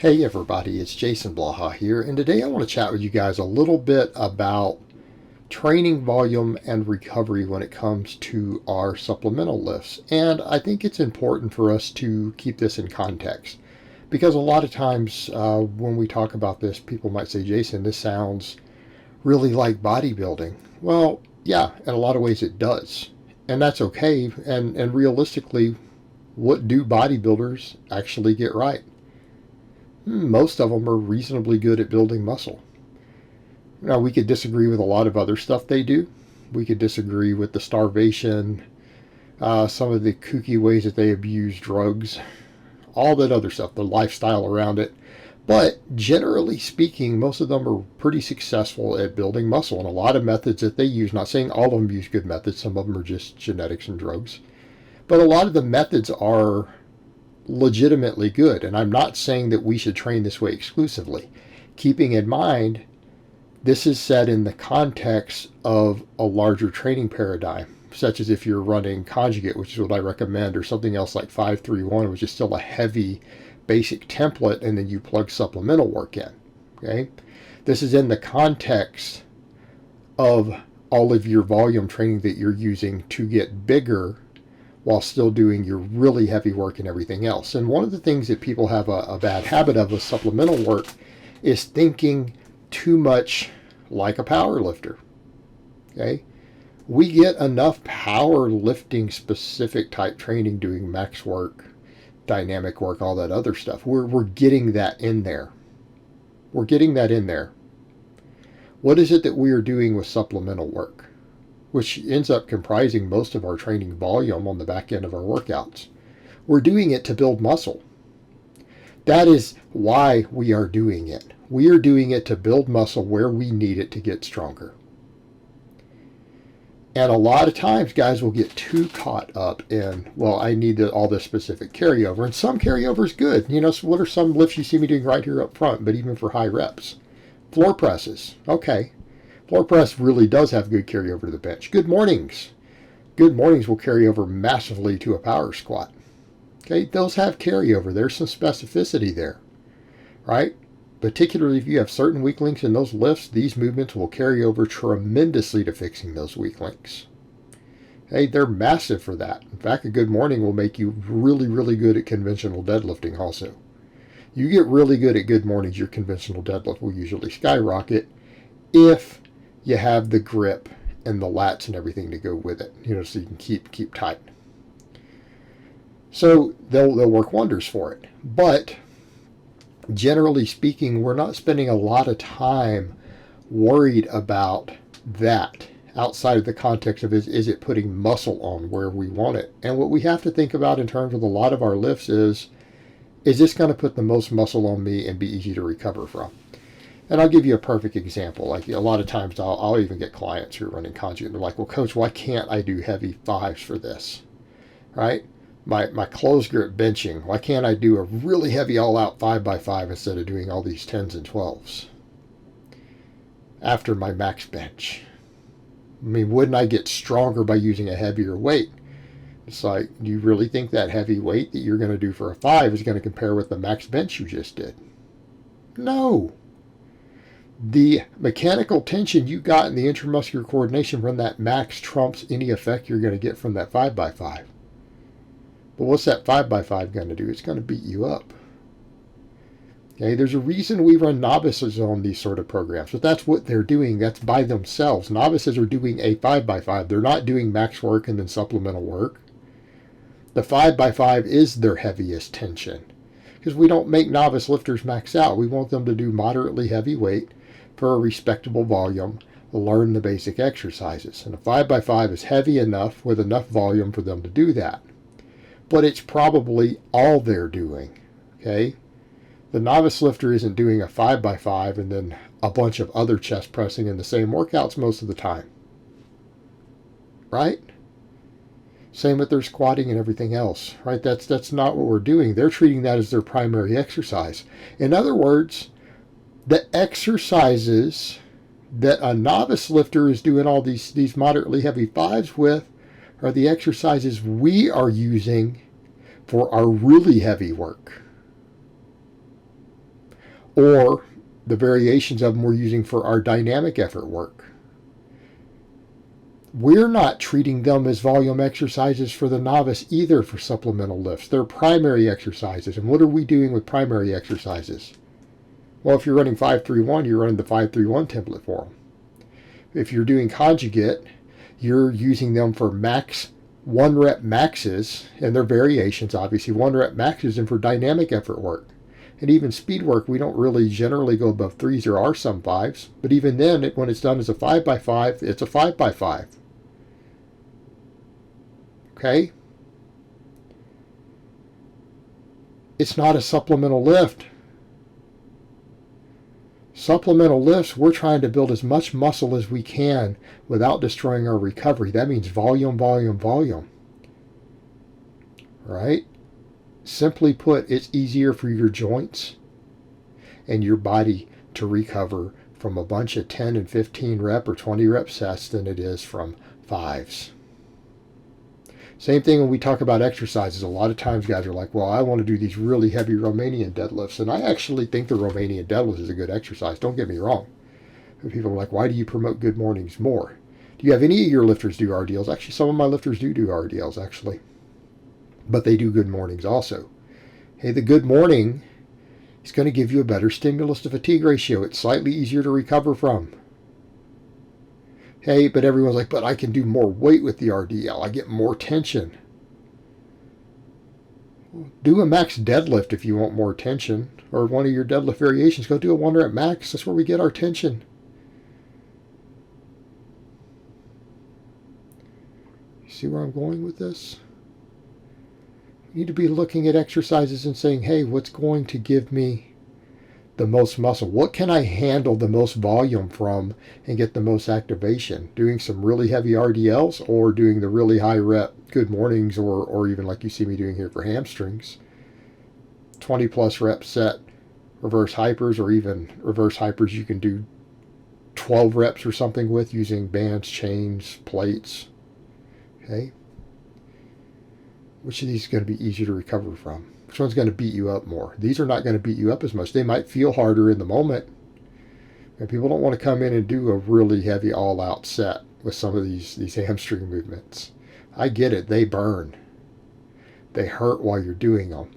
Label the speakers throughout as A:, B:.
A: Hey everybody, it's Jason Blaha here, and today I want to chat with you guys a little bit about training volume and recovery when it comes to our supplemental lifts. And I think it's important for us to keep this in context because a lot of times when we talk about this, people might say, Jason, this sounds really like bodybuilding. Well, yeah, in a lot of ways it does. And that's okay. And realistically, what do bodybuilders actually get right? Most of them are reasonably good at building muscle. Now, we could disagree with a lot of other stuff they do. We could disagree with the starvation, some of the kooky ways that they abuse drugs, all that other stuff, the lifestyle around it. But generally speaking, most of them are pretty successful at building muscle. And a lot of methods that they use, not saying all of them use good methods, some of them are just genetics and drugs. But a lot of the methods are legitimately good. And I'm not saying that we should train this way exclusively. Keeping in mind, this is set in the context of a larger training paradigm, such as if you're running conjugate, which is what I recommend, or something else like 5-3-1, which is still a heavy basic template, and then you plug supplemental work in. Okay? This is in the context of all of your volume training that you're using to get bigger while still doing your really heavy work and everything else. And one of the things that people have a bad habit of with supplemental work is thinking too much like a power lifter. Okay? We get enough power lifting specific type training doing max work, dynamic work, all that other stuff. We're getting that in there. We're getting that in there. What is it that we are doing with supplemental work, which ends up comprising most of our training volume on the back end of our workouts? We're doing it to build muscle. That is why we are doing it. We are doing it to build muscle where we need it to get stronger. And a lot of times guys will get too caught up in, well, I need all this specific carryover. And some carryover is good. You know, so what are some lifts you see me doing right here up front, but even for high reps? Floor presses. Okay. Floor press really does have good carryover to the bench. Good mornings. Good mornings will carry over massively to a power squat. Okay, those have carryover. There's some specificity there, right? Particularly if you have certain weak links in those lifts, these movements will carry over tremendously to fixing those weak links. Okay, they're massive for that. In fact, a good morning will make you really, really good at conventional deadlifting also. You get really good at good mornings, your conventional deadlift will usually skyrocket if you have the grip and the lats and everything to go with it, you know, so you can keep tight. So they'll work wonders for it. But generally speaking, we're not spending a lot of time worried about that outside of the context of is it putting muscle on where we want it. And what we have to think about in terms of a lot of our lifts is this going to put the most muscle on me and be easy to recover from? And I'll give you a perfect example. Like a lot of times I'll even get clients who are running conjugate and they're like, well, coach, why can't I do heavy fives for this? Right? My closed grip benching, why can't I do a really heavy all-out 5x5 instead of doing all these 10s and 12s after my max bench? I mean, wouldn't I get stronger by using a heavier weight? It's like, do you really think that heavy weight that you're going to do for a 5 is going to compare with the max bench you just did? No. The mechanical tension you got in the intramuscular coordination from that max trumps any effect you're going to get from that 5x5. But what's that 5x5 going to do? It's going to beat you up. Okay, there's a reason we run novices on these sort of programs, but that's what they're doing. That's by themselves. Novices are doing a 5x5. They're not doing max work and then supplemental work. The 5x5 is their heaviest tension because we don't make novice lifters max out. We want them to do moderately heavy weight for a respectable volume, learn the basic exercises. And a 5x5 is heavy enough with enough volume for them to do that. But it's probably all they're doing, okay? The novice lifter isn't doing a 5x5 and then a bunch of other chest pressing in the same workouts most of the time, right? Same with their squatting and everything else, right? That's not what we're doing. They're treating that as their primary exercise. In other words, the exercises that a novice lifter is doing all these moderately heavy fives with are the exercises we are using for our really heavy work. or the variations of them we're using for our dynamic effort work. We're not treating them as volume exercises for the novice either for supplemental lifts. They're primary exercises. And what are we doing with primary exercises? Well, if you're running 5-3-1, you're running the 5-3-1 template for them. If you're doing conjugate, you're using them for max 1 rep maxes, and their variations, obviously, 1 rep maxes, and for dynamic effort work. And even speed work, we don't really generally go above 3s. There are some 5s, but even then, when it's done as a 5x5, it's a 5x5. Okay? It's not a supplemental lift. Supplemental lifts, we're trying to build as much muscle as we can without destroying our recovery. That means volume, volume, volume. Right? Simply put, it's easier for your joints and your body to recover from a bunch of 10 and 15 rep or 20 rep sets than it is from 5s. Same thing when we talk about exercises. A lot of times guys are like, well, I want to do these really heavy Romanian deadlifts. And I actually think the Romanian deadlift is a good exercise. Don't get me wrong. But people are like, why do you promote good mornings more? Do you have any of your lifters do RDLs? Actually, some of my lifters do RDLs, actually. But they do good mornings also. Hey, the good morning is going to give you a better stimulus to fatigue ratio. It's slightly easier to recover from. Hey, but everyone's like, but I can do more weight with the RDL. I get more tension. Do a max deadlift if you want more tension, or one of your deadlift variations. Go do a 1 rep max. That's where we get our tension. You see where I'm going with this? You need to be looking at exercises and saying, hey, what's going to give me the most muscle? What can I handle the most volume from and get the most activation? Doing some really heavy RDLs or doing the really high rep good mornings, or even like you see me doing here for hamstrings, 20 plus rep set reverse hypers, or even reverse hypers you can do 12 reps or something with using bands, chains, plates. Okay. Which of these is going to be easier to recover from? Which one's going to beat you up more? These are not going to beat you up as much. They might feel harder in the moment. And people don't want to come in and do a really heavy all-out set with some of these hamstring movements. I get it. They burn. They hurt while you're doing them.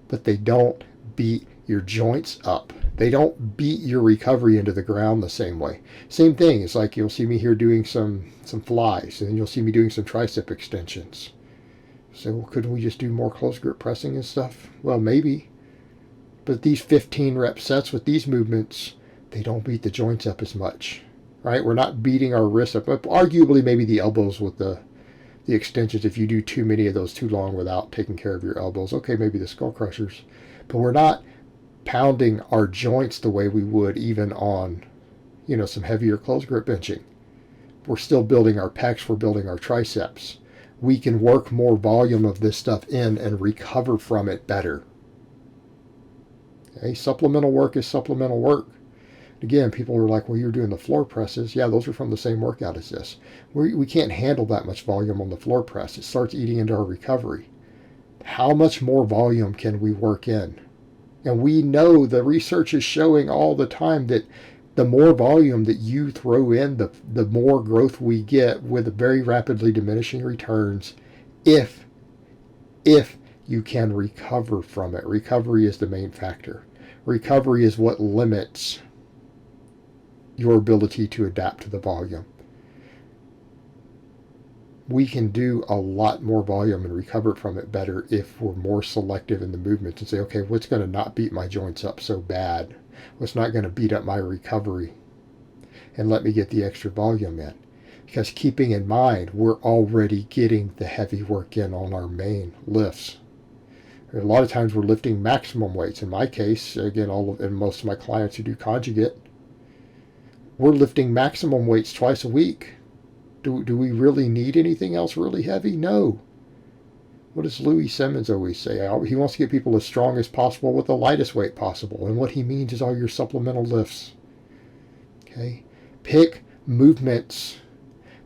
A: But they don't beat your joints up. They don't beat your recovery into the ground the same way. Same thing. It's like you'll see me here doing some flies, and then you'll see me doing some tricep extensions. So, well, couldn't we just do more close grip pressing and stuff? Well, maybe. But these 15 rep sets with these movements, they don't beat the joints up as much. Right? We're not beating our wrists up. Arguably, maybe the elbows with the extensions, if you do too many of those too long without taking care of your elbows. Okay, maybe the skull crushers. But we're not pounding our joints the way we would even on, some heavier close grip benching. We're still building our pecs. We're building our triceps. We can work more volume of this stuff in and recover from it better. Okay, supplemental work is supplemental work. Again, people are like, well, you're doing the floor presses. Yeah, those are from the same workout as this. We can't handle that much volume on the floor press. It starts eating into our recovery. How much more volume can we work in? And we know the research is showing all the time that the more volume that you throw in, the more growth we get with very rapidly diminishing returns if you can recover from it. Recovery is the main factor. Recovery is what limits your ability to adapt to the volume. We can do a lot more volume and recover from it better if we're more selective in the movements and say, okay, what's going to not beat my joints up so bad? What's not going to beat up my recovery and let me get the extra volume in? Because keeping in mind, we're already getting the heavy work in on our main lifts. A lot of times we're lifting maximum weights. In my case, again, and most of my clients who do conjugate, we're lifting maximum weights twice a week. Do we really need anything else really heavy? No. What does Louis Simmons always say? He wants to get people as strong as possible with the lightest weight possible. And what he means is all your supplemental lifts. Okay? Pick movements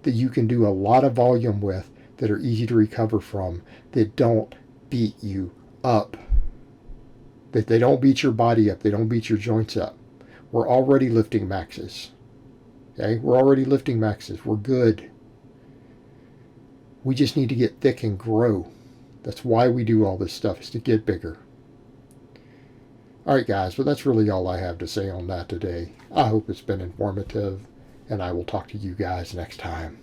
A: that you can do a lot of volume with, that are easy to recover from, that don't beat you up. That they don't beat your body up. They don't beat your joints up. We're already lifting maxes. Okay? We're already lifting maxes. We're good. We just need to get thick and grow. That's why we do all this stuff, is to get bigger. All right, guys, but that's really all I have to say on that today. I hope it's been informative, and I will talk to you guys next time.